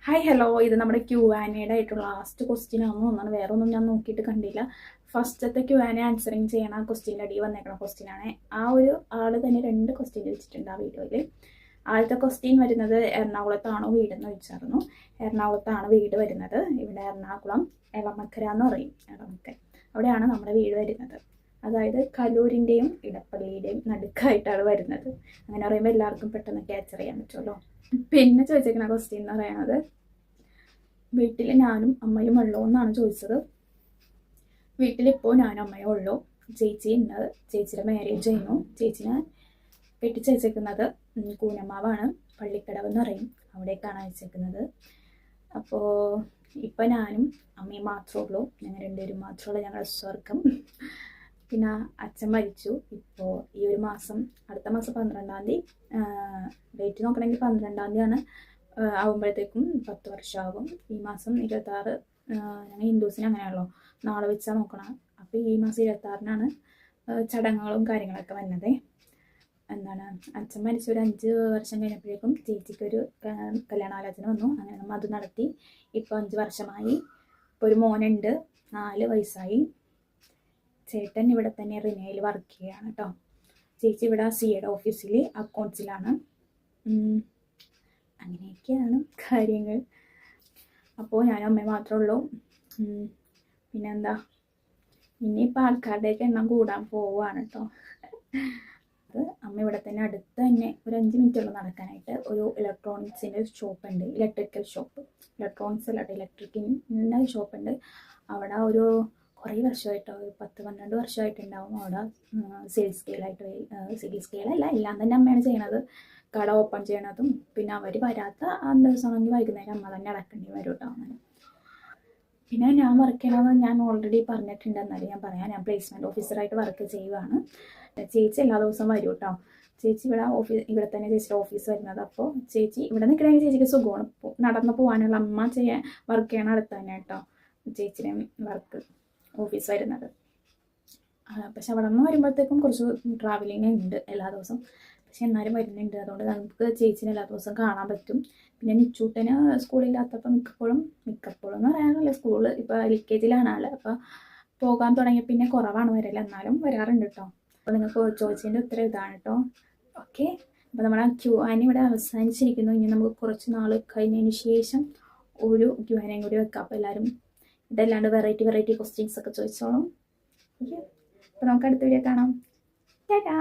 Hi hello, ഇത് നമ്മുടെ Q&A ആയിട്ടുള്ള ലാസ്റ്റ് ക്വസ്റ്റ്യൻ ആണെന്ന് തോന്നുന്നു. വേറെ ഒന്നും ഞാൻ നോക്കിയിട്ട് കണ്ടില്ല. ഫസ്റ്റത്തെ Q&A ആൻസറിങ് ചെയ്യണ ക്വസ്റ്റ്യൻ്റെ അടിയിൽ വന്നേക്കണ ക്വസ്റ്റ്യൻ ആണ്. ആ ഒരു ആൾ തന്നെ 2 ക്വസ്റ്റ്യൻ ചോദിച്ചിട്ടുണ്ട് ആ വീഡിയോയിൽ. ആദ്യത്തെ ക്വസ്റ്റ്യൻ വരുന്നത് എറണാകുളത്താണോ വീടെന്ന് ചോദിച്ചായിരുന്നു. എറണാകുളത്താണ് വീട് വരുന്നത്. ഇവിടെ എറണാകുളം എളമക്കര എന്ന് പറയും. എളമക്കര അവിടെയാണ് നമ്മുടെ വീട് വരുന്നത്. അതായത് കലൂരിൻ്റെയും ഇടപ്പള്ളിയുടെയും നടുക്കായിട്ടാണ് വരുന്നത്. അങ്ങനെ പറയുമ്പോൾ എല്ലാവർക്കും പെട്ടെന്ന് ക്യാച്ചർ ചെയ്യാൻ പറ്റുമല്ലോ. പിന്നെ ചോദിച്ചേക്കുന്ന ക്വസ്റ്റ്യൻ എന്ന് പറയുന്നത്, വീട്ടിൽ ഞാനും അമ്മയും ഉള്ളൂ എന്നാണ് ചോദിച്ചത്. വീട്ടിലിപ്പോൾ ഞാനും അമ്മയും ഉള്ളൂ. ചേച്ചി ഉണ്ട്. ചേച്ചിയുടെ മാരേജ് ചെയ്യുന്നു. ചേച്ചിനെ കെട്ടിച്ചയച്ചേക്കുന്നത് കൂനമ്മാവാണ്. പള്ളിക്കടവ് എന്ന് പറയും, അവിടേക്കാണ് അയച്ചേക്കുന്നത്. അപ്പോൾ ഇപ്പം ഞാനും അമ്മയും മാത്രമേ ഉള്ളൂ. ഞങ്ങൾ 2 പേരും മാത്രമുള്ള ഞങ്ങളുടെ സ്വർഗം. പിന്നെ അച്ഛൻ മരിച്ചു. ഇപ്പോൾ ഈ ഒരു മാസം, അടുത്ത മാസം 12-ാം തീയതി, ഡേറ്റ് നോക്കണമെങ്കിൽ 12-ാം തീയതിയാണ് ആകുമ്പോഴത്തേക്കും 10 വർഷമാകും. ഈ മാസം 26, ഞങ്ങൾ ഹിന്ദുസിന് അങ്ങനെയാണല്ലോ, നാളെ വെച്ചാൽ നോക്കണം. അപ്പോൾ ഈ മാസം 26-നാണ് ചടങ്ങുകളും കാര്യങ്ങളൊക്കെ വരുന്നത്. എന്താണ്, അച്ഛൻ മരിച്ച ഒരു 5 വർഷം കഴിഞ്ഞപ്പോഴേക്കും ചേച്ചിക്കൊരു കല്യാണാലോചന വന്നു. അങ്ങനെ നമ്മൾ അത് നടത്തി. ഇപ്പോൾ 5 വർഷമായി. ഇപ്പോൾ ഒരു മോനുണ്ട്, 4 വയസ്സായി. ചേട്ടൻ ഇവിടെ തന്നെ റിനയിൽ വർക്ക് ചെയ്യുകയാണ് കേട്ടോ. ചേച്ചി ഇവിടെ സിയുടെ ഓഫീസിൽ അക്കൗണ്ട്സിലാണ്. അങ്ങനെയൊക്കെയാണ് കാര്യങ്ങൾ. അപ്പോൾ ഞാനും അമ്മയും മാത്രമേ ഉള്ളൂ. പിന്നെന്താ, ഇനിയിപ്പോൾ ആൾക്കാരുടെയൊക്കെ എണ്ണം കൂടാൻ പോവുകയാണ് കേട്ടോ. അത് അമ്മ ഇവിടെ തന്നെ അടുത്ത് തന്നെ ഒരു 5 മിനിറ്റുള്ള നടക്കാനായിട്ട് ഒരു ഇലക്ട്രോണിക്സിൻ്റെ ഷോപ്പുണ്ട്. ഇലക്ട്രിക്കൽ ഷോപ്പ്, ഇലക്ട്രോണിക്സ് അല്ലാട്ടോ, ഇലക്ട്രിക്കിൻ്റെ ഷോപ്പുണ്ട്. അവിടെ ഒരു കുറേ വർഷമായിട്ടോ, ഒരു 10-12 വർഷമായിട്ടുണ്ടാവും അവിടെ സെയിൽസ് സ്കെയിലായിട്ട്. സെയിൽസ് സ്കെയിലല്ല, എല്ലാം തന്നെ അമ്മയാണ് ചെയ്യണത്. കട ഓപ്പൺ ചെയ്യണതും. പിന്നെ അവർ വരാത്ത ആ ദിവസമാണെങ്കിൽ വൈകുന്നേരം അമ്മ തന്നെ അടക്കേണ്ടി വരും കേട്ടോ. അങ്ങനെ പിന്നെ ഞാൻ വർക്ക് ചെയ്യണത് ഞാൻ ഓൾറെഡി പറഞ്ഞിട്ടുണ്ട്, എന്നാലും ഞാൻ പറയാം. ഞാൻ പ്ലേസ്മെൻറ്റ് ഓഫീസറായിട്ട് വർക്ക് ചെയ്യുകയാണ്. ചേച്ചി എല്ലാ ദിവസവും വരും കേട്ടോ. ചേച്ചി ഇവിടെ തന്നെ ചേച്ചിയുടെ ഓഫീസ് വരുന്നത്. അപ്പോൾ ചേച്ചി ഇവിടെ നിൽക്കണമെങ്കിൽ ചേച്ചിക്ക് സുഖമാണ്, നടന്നു പോകാനുള്ള. അമ്മ വർക്ക് ചെയ്യണ അടുത്ത് തന്നെ കേട്ടോ ചേച്ചിയുടെ വർക്ക് ഓഫീസ് വരുന്നത്. പക്ഷെ അവിടെ നിന്ന് വരുമ്പോഴത്തേക്കും കുറച്ച് ട്രാവലിംഗ് ഉണ്ട് എല്ലാ ദിവസവും. പക്ഷെ എന്നാലും വരുന്നുണ്ട്. അതുകൊണ്ട് നമുക്ക് ചേച്ചിനെ എല്ലാ ദിവസവും കാണാൻ പറ്റും. പിന്നെ നിച്ചൂട്ടന് സ്കൂളില്ലാത്തപ്പോൾ മിക്കപ്പോഴും എന്ന് പറയാനല്ല, സ്കൂള് ഇപ്പോൾ LKG-ലാണ് ആൾ. അപ്പോൾ പോകാൻ തുടങ്ങിയ പിന്നെ കുറവാണ് വരല്, എന്നാലും വരാറുണ്ട് കേട്ടോ. അപ്പോൾ നിങ്ങൾക്ക് ചോദിച്ചതിൻ്റെ ഉത്തരം ഇതാണ് കേട്ടോ. ഓക്കെ, അപ്പോൾ നമ്മുടെ Q&A ഇവിടെ അവസാനിച്ചിരിക്കുന്നു. ഇനി നമുക്ക് കുറച്ച് നാൾ കഴിഞ്ഞതിന് ശേഷം ഒരു Q&A കൂടി വെക്കാം. അപ്പോൾ എല്ലാവരും ഇതല്ലാണ്ട് വെറൈറ്റി ക്വസ്റ്റ്യൻസ് ഒക്കെ ചോദിച്ചോളും. ഓക്കെ, അപ്പോൾ നമുക്ക് അടുത്ത വീഡിയോ കാണാം. ടാറ്റാ.